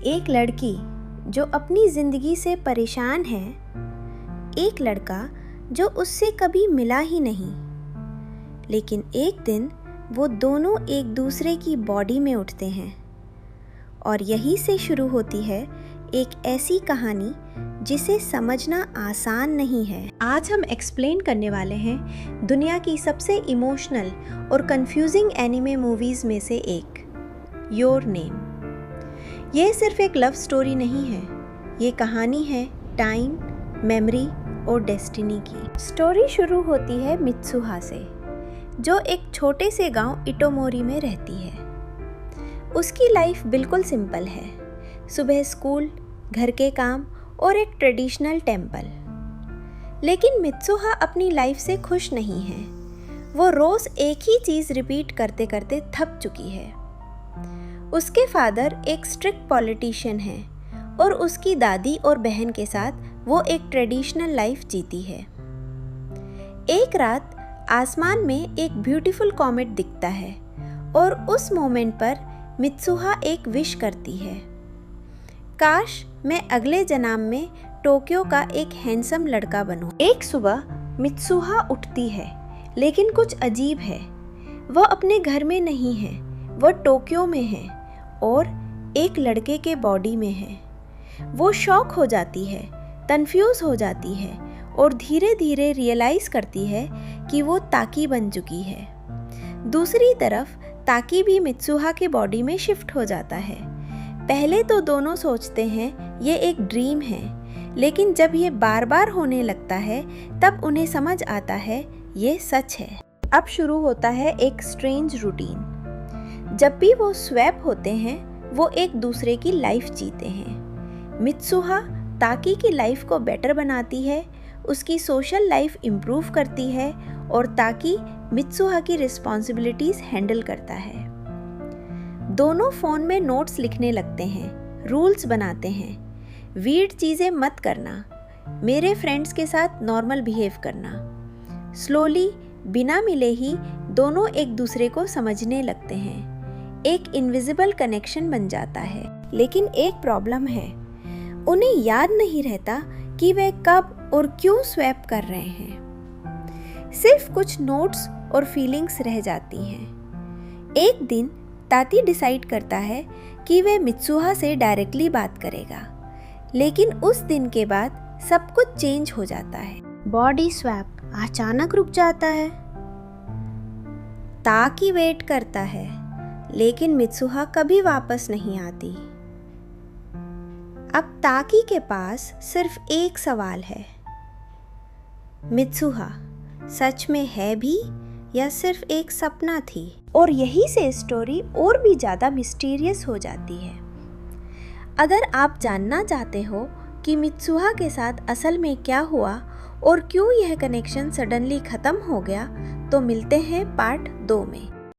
एक लड़की जो अपनी ज़िंदगी से परेशान है, एक लड़का जो उससे कभी मिला ही नहीं, लेकिन एक दिन वो दोनों एक दूसरे की बॉडी में उठते हैं और यहीं से शुरू होती है एक ऐसी कहानी जिसे समझना आसान नहीं है। आज हम एक्सप्लेन करने वाले हैं दुनिया की सबसे इमोशनल और कंफ्यूजिंग एनिमे मूवीज़ में से एक, योर नेम। ये सिर्फ एक लव स्टोरी नहीं है, ये कहानी है टाइम, मेमोरी और डेस्टिनी की। स्टोरी शुरू होती है मित्सुहा से, जो एक छोटे से गांव इटोमोरी में रहती है। उसकी लाइफ बिल्कुल सिंपल है, सुबह स्कूल, घर के काम और एक ट्रेडिशनल टेम्पल। लेकिन मित्सुहा अपनी लाइफ से खुश नहीं है। वो रोज़ एक ही चीज़ रिपीट करते करते थक चुकी है। उसके फादर एक स्ट्रिक्ट पॉलिटिशियन है और उसकी दादी और बहन के साथ वो एक ट्रेडिशनल लाइफ जीती है। एक रात आसमान में एक ब्यूटीफुल कॉमेट दिखता है और उस मोमेंट पर मित्सुहा एक विश करती है, काश मैं अगले जन्म में टोक्यो का एक हैंडसम लड़का बनूं। एक सुबह मित्सुहा उठती है, लेकिन कुछ अजीब है। वह अपने घर में नहीं है, वह टोक्यो में है और एक लड़के के बॉडी में है। वो शॉक हो जाती है, कंफ्यूज हो जाती है और धीरे धीरे रियलाइज़ करती है कि वो ताकी बन चुकी है। दूसरी तरफ ताकी भी मित्सुहा के बॉडी में शिफ्ट हो जाता है। पहले तो दोनों सोचते हैं ये एक ड्रीम है, लेकिन जब ये बार बार होने लगता है तब उन्हें समझ आता है ये सच है। अब शुरू होता है एक स्ट्रेंज रूटीन। जब भी वो स्वैप होते हैं वो एक दूसरे की लाइफ जीते हैं। मित्सुहा ताकी की लाइफ को बेटर बनाती है, उसकी सोशल लाइफ इम्प्रूव करती है और ताकी मित्सुहा की रिस्पॉन्सिबिलिटीज़ हैंडल करता है। दोनों फ़ोन में नोट्स लिखने लगते हैं, रूल्स बनाते हैं, वीर्ड चीज़ें मत करना, मेरे फ्रेंड्स के साथ नॉर्मल बिहेव करना। स्लोली, बिना मिले ही दोनों एक दूसरे को समझने लगते हैं। एक इनविजिबल कनेक्शन बन जाता है। लेकिन एक प्रॉब्लम है, उन्हें याद नहीं रहता कि वे कब और क्यों स्वैप कर रहे हैं। सिर्फ कुछ नोट्स और फीलिंग्स रह जाती हैं। एक दिन ताती डिसाइड करता है कि वह मित्सुहा से डायरेक्टली बात करेगा, लेकिन उस दिन के बाद सब कुछ चेंज हो जाता है। बॉडी स्वैप अचानक रुक जाता है। ताकी वेट करता है, लेकिन मित्सुहा कभी वापस नहीं आती। अब ताकी के पास सिर्फ एक सवाल है, मित्सुहा सच में है भी या सिर्फ एक सपना थी? और यही से स्टोरी और भी ज़्यादा मिस्टीरियस हो जाती है। अगर आप जानना चाहते हो कि मित्सुहा के साथ असल में क्या हुआ और क्यों यह कनेक्शन सडनली ख़त्म हो गया, तो मिलते हैं पार्ट 2 में।